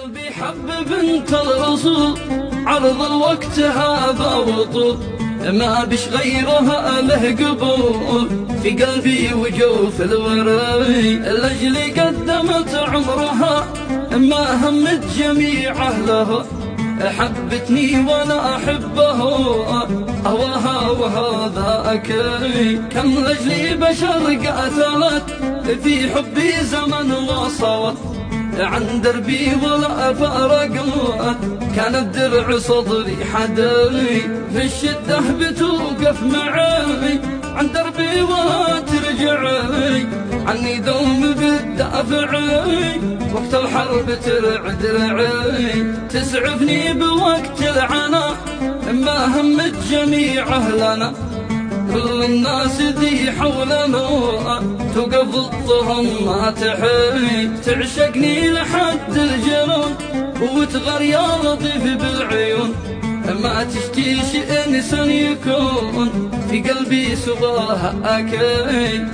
قلبي حب بنت الرسول، عرض الوقت هذا وطول، ما بش غيرها له قبول، في قلبي وجوف الوري، لاجلي قدمت عمرها ما همت جميع اهلها، حبتني وانا احبه اهواها وهذا اكري، كم لاجلي بشر قاتلت في حبي زمن وصوت، عن دربي ولا فارقت، كان الدرع صدري حدري، في الشدة بتوقف معي، عن دربي ولا ترجعي، عني دوم بالدافعي، وقت الحرب ترعد رعي، تسعفني بوقت العنا ما همت جميع اهلنا، كل الناس ذي حولنا توقف ضدهم ما تحي، تعشقني لحد الجنون وتغار يا لطيف بالعيون، ما تشتي شيء انسان يكون في قلبي سواها اكيد.